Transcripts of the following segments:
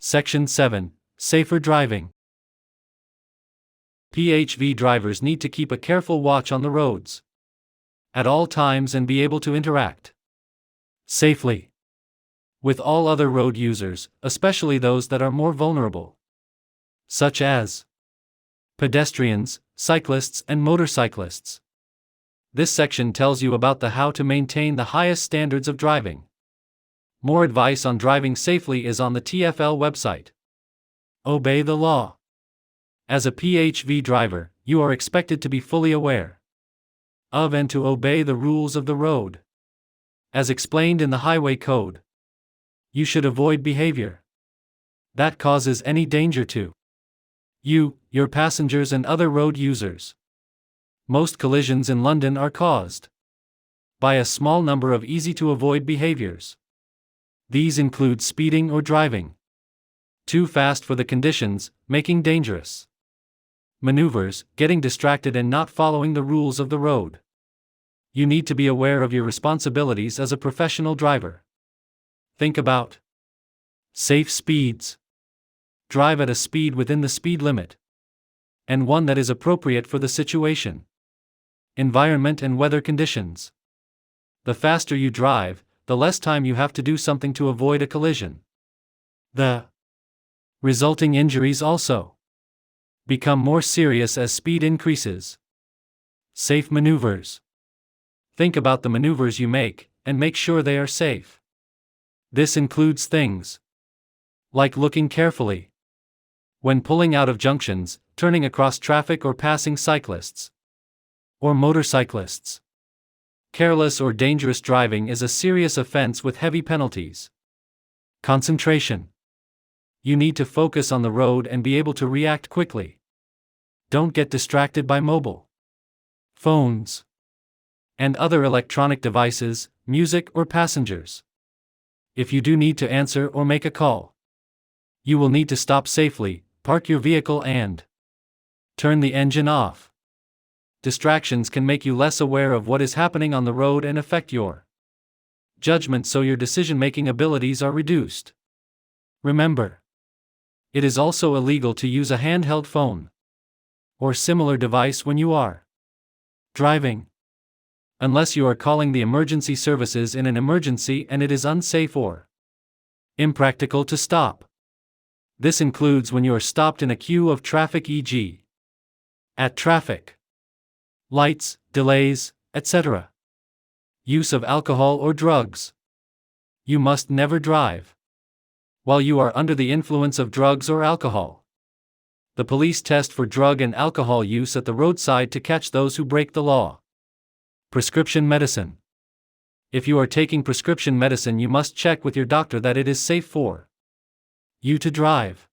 Section 7. Safer Driving. PHV drivers need to keep a careful watch on the roads at all times and be able to interact safely with all other road users, especially those that are more vulnerable, such as pedestrians, cyclists, and motorcyclists. This section tells you about the how to maintain the highest standards of driving. More advice on driving safely is on the TFL website. Obey the law. As a PHV driver, you are expected to be fully aware of and to obey the rules of the road. As explained in the Highway Code, you should avoid behavior that causes any danger to you, your passengers, and other road users. Most collisions in London are caused by a small number of easy-to-avoid behaviors. These include speeding or driving too fast for the conditions, making dangerous maneuvers, getting distracted, and not following the rules of the road. You need to be aware of your responsibilities as a professional driver. Think about safe speeds. Drive at a speed within the speed limit, and one that is appropriate for the situation, environment, and weather conditions. The faster you drive, the less time you have to do something to avoid a collision. The resulting injuries also become more serious as speed increases. Safe maneuvers. Think about the maneuvers you make, and make sure they are safe. This includes things like looking carefully when pulling out of junctions, turning across traffic, or passing cyclists or motorcyclists. Careless or dangerous driving is a serious offense with heavy penalties. Concentration. You need to focus on the road and be able to react quickly. Don't get distracted by mobile phones and other electronic devices, music, or passengers. If you do need to answer or make a call, you will need to stop safely, park your vehicle, and turn the engine off. Distractions can make you less aware of what is happening on the road and affect your judgment, so your decision-making abilities are reduced. Remember, it is also illegal to use a handheld phone or similar device when you are driving, unless you are calling the emergency services in an emergency and it is unsafe or impractical to stop. This includes when you are stopped in a queue of traffic, e.g., at traffic lights, delays, etc. Use of alcohol or drugs. You must never drive while you are under the influence of drugs or alcohol. The police test for drug and alcohol use at the roadside to catch those who break the law. Prescription medicine. If you are taking prescription medicine, you must check with your doctor that it is safe for you to drive.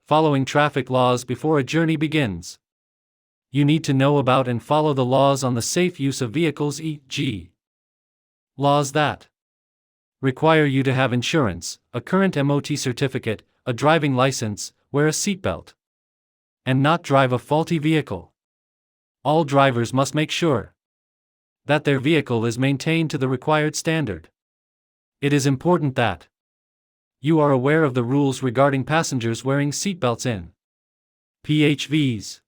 Following traffic laws before a journey begins. You need to know about and follow the laws on the safe use of vehicles, e.g., laws that require you to have insurance, a current MOT certificate, a driving license, wear a seatbelt, and not drive a faulty vehicle. All drivers must make sure that their vehicle is maintained to the required standard. It is important that you are aware of the rules regarding passengers wearing seatbelts in PHVs.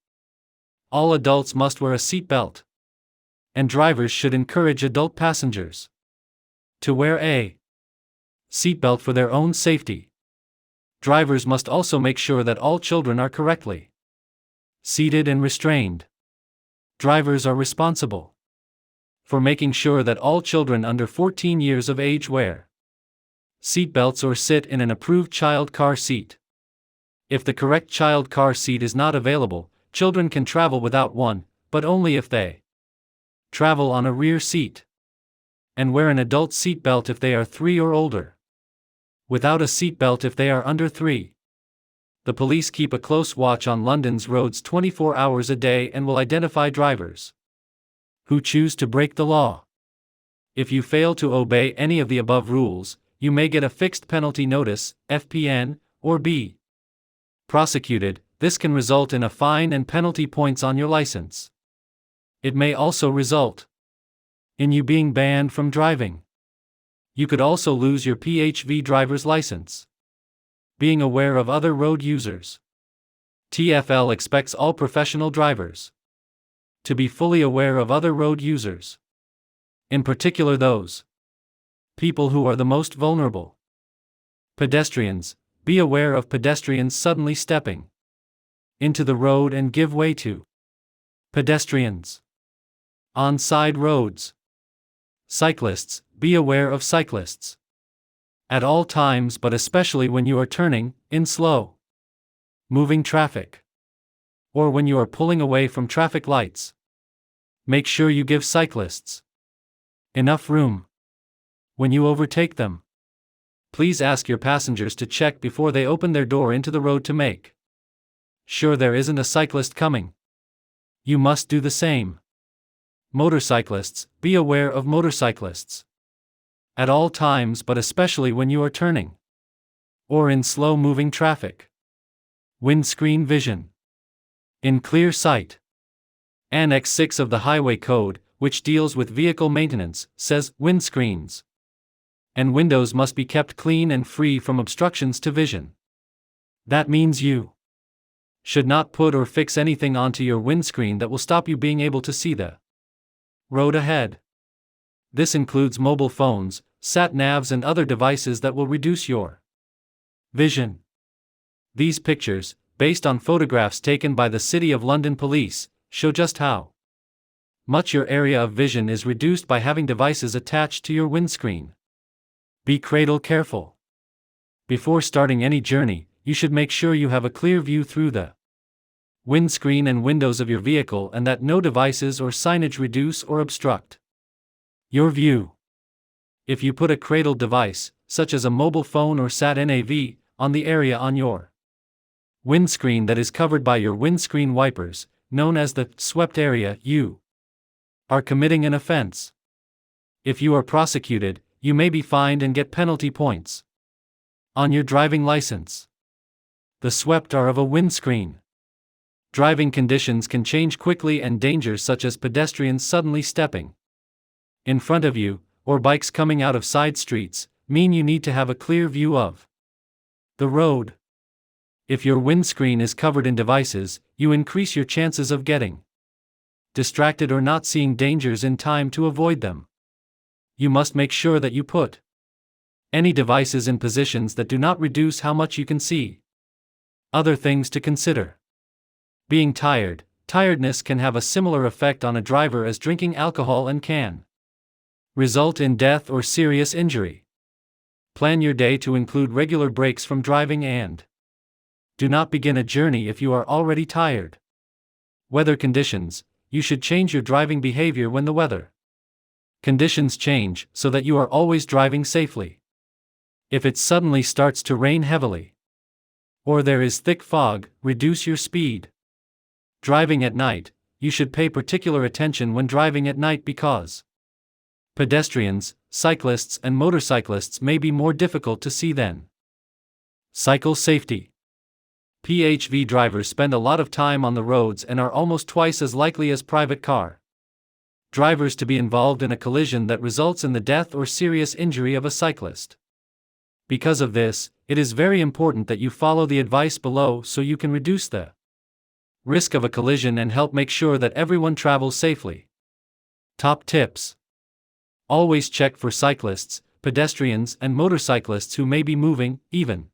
All adults must wear a seatbelt, and drivers should encourage adult passengers to wear a seatbelt for their own safety. Drivers must also make sure that all children are correctly seated and restrained. Drivers are responsible for making sure that all children under 14 years of age wear seatbelts or sit in an approved child car seat. If the correct child car seat is not available, children can travel without one, but only if they travel on a rear seat, and wear an adult seatbelt if they are 3 or older. Without a seatbelt if they are under 3. The police keep a close watch on London's roads 24 hours a day and will identify drivers who choose to break the law. If you fail to obey any of the above rules, you may get a fixed penalty notice, FPN, or be prosecuted. This can result in a fine and penalty points on your license. It may also result in you being banned from driving. You could also lose your PHV driver's license. being aware of other road users. TFL expects all professional drivers to be fully aware of other road users, in particular those people who are the most vulnerable. Pedestrians, be aware of pedestrians suddenly stepping into the road and give way to pedestrians on side roads. Cyclists, be aware of cyclists at all times, but especially when you are turning in slow moving traffic or when you are pulling away from traffic lights. Make sure you give cyclists enough room when you overtake them. Please ask your passengers to check before they open their door into the road to make sure there isn't a cyclist coming. You must do the same. Motorcyclists, be aware of motorcyclists at all times, but especially when you are turning or in slow-moving traffic. Windscreen vision in clear sight. Annex 6 of the Highway Code, which deals with vehicle maintenance, says windscreens and windows must be kept clean and free from obstructions to vision. That means you should not put or fix anything onto your windscreen that will stop you being able to see the road ahead. This includes mobile phones, sat-navs, and other devices that will reduce your vision. These pictures, based on photographs taken by the City of London Police, show just how much your area of vision is reduced by having devices attached to your windscreen. Be cradle careful. Before starting any journey, you should make sure you have a clear view through the windscreen and windows of your vehicle and that no devices or signage reduce or obstruct your view. If you put a cradle device, such as a mobile phone or sat-nav, on the area on your windscreen that is covered by your windscreen wipers, known as the swept area, you are committing an offense. If you are prosecuted, you may be fined and get penalty points on your driving license. The swept are of a windscreen. Driving conditions can change quickly, and dangers such as pedestrians suddenly stepping in front of you, or bikes coming out of side streets, mean you need to have a clear view of the road. If your windscreen is covered in devices, you increase your chances of getting distracted or not seeing dangers in time to avoid them. You must make sure that you put any devices in positions that do not reduce how much you can see. Other things to consider. Being tired. Tiredness can have a similar effect on a driver as drinking alcohol and can result in death or serious injury. Plan your day to include regular breaks from driving and do not begin a journey if you are already tired. Weather conditions. You should change your driving behavior when the weather conditions change so that you are always driving safely. If it suddenly starts to rain heavily or there is thick fog, reduce your speed. Driving at night. You should pay particular attention when driving at night because pedestrians, cyclists, and motorcyclists may be more difficult to see then. Cycle safety. PHV drivers spend a lot of time on the roads and are almost twice as likely as private car drivers to be involved in a collision that results in the death or serious injury of a cyclist. Because of this, it is very important that you follow the advice below so you can reduce the risk of a collision and help make sure that everyone travels safely. Top tips. Always check for cyclists, pedestrians, and motorcyclists who may be moving, even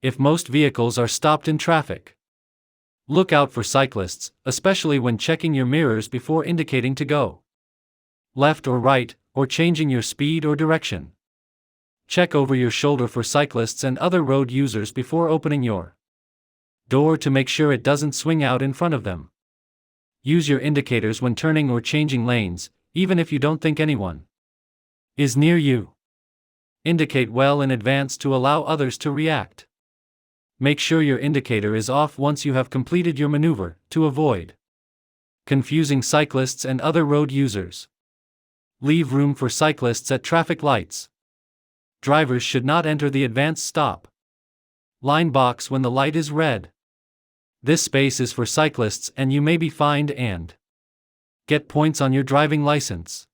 if most vehicles are stopped in traffic. Look out for cyclists, especially when checking your mirrors before indicating to go left or right, or changing your speed or direction. Check over your shoulder for cyclists and other road users before opening your door to make sure it doesn't swing out in front of them. Use your indicators when turning or changing lanes, even if you don't think anyone is near you. Indicate well in advance to allow others to react. Make sure your indicator is off once you have completed your maneuver, to avoid confusing cyclists and other road users. Leave room for cyclists at traffic lights. Drivers should not enter the advanced stop line box when the light is red. This space is for cyclists and you may be fined and get points on your driving license.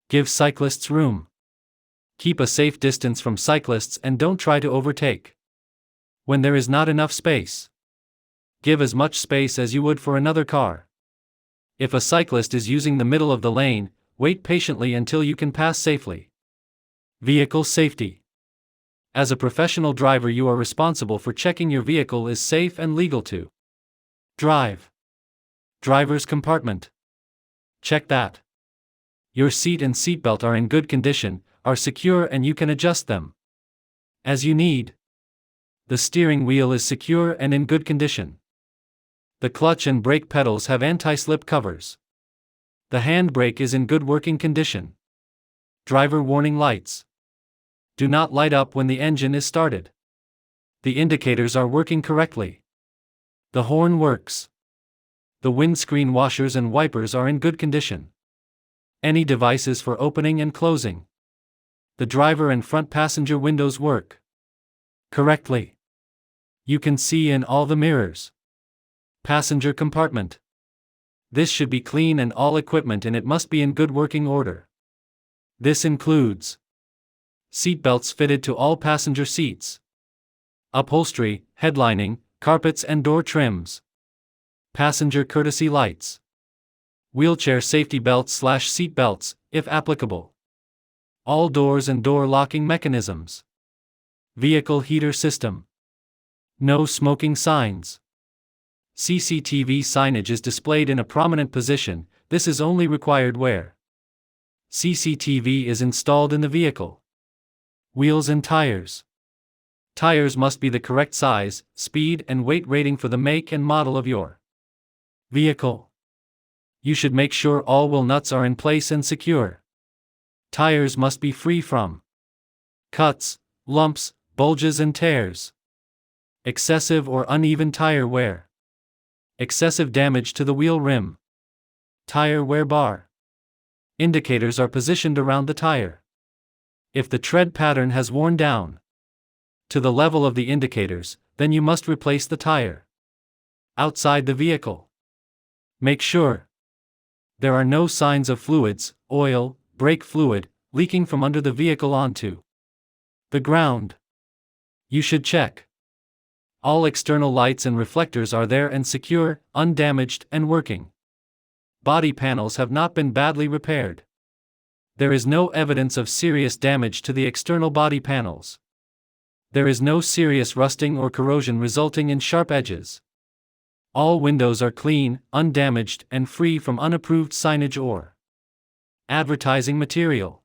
Give cyclists room. Keep a safe distance from cyclists and don't try to overtake When there is not enough space, give as much space as you would for another car. If a cyclist is using the middle of the lane, wait patiently until you can pass safely. Vehicle safety. As a professional driver, you are responsible for checking your vehicle is safe and legal to drive. Driver's compartment. Check that your seat and seatbelt are in good condition, are secure, and you can adjust them as you need. The steering wheel is secure and in good condition. The clutch and brake pedals have anti-slip covers. The handbrake is in good working condition. Driver warning lights do not light up when the engine is started. The indicators are working correctly. The horn works. The windscreen washers and wipers are in good condition. Any devices for opening and closing. The driver and front passenger windows work correctly. You can see in all the mirrors. Passenger compartment. This should be clean and all equipment in it must be in good working order. This includes seat belts fitted to all passenger seats, upholstery, headlining, carpets and door trims, passenger courtesy lights, wheelchair safety belts/seat belts, if applicable, all doors and door locking mechanisms, vehicle heater system, no smoking signs. CCTV signage is displayed in a prominent position. This is only required where CCTV is installed in the vehicle. Wheels and tires. Tires must be the correct size, speed and weight rating for the make and model of your vehicle. You should make sure all wheel nuts are in place and secure. Tires must be free from cuts, lumps, bulges and tears. Excessive or uneven tire wear. Excessive damage to the wheel rim. Tire wear bar. Indicators are positioned around the tire. If the tread pattern has worn down to the level of the indicators, then you must replace the tire. Outside the vehicle. Make sure there are no signs of fluids, oil, brake fluid, leaking from under the vehicle onto the ground. You should check all external lights and reflectors are there and secure, undamaged, and working. Body panels have not been badly repaired. There is no evidence of serious damage to the external body panels. There is no serious rusting or corrosion resulting in sharp edges. All windows are clean, undamaged, and free from unapproved signage or advertising material.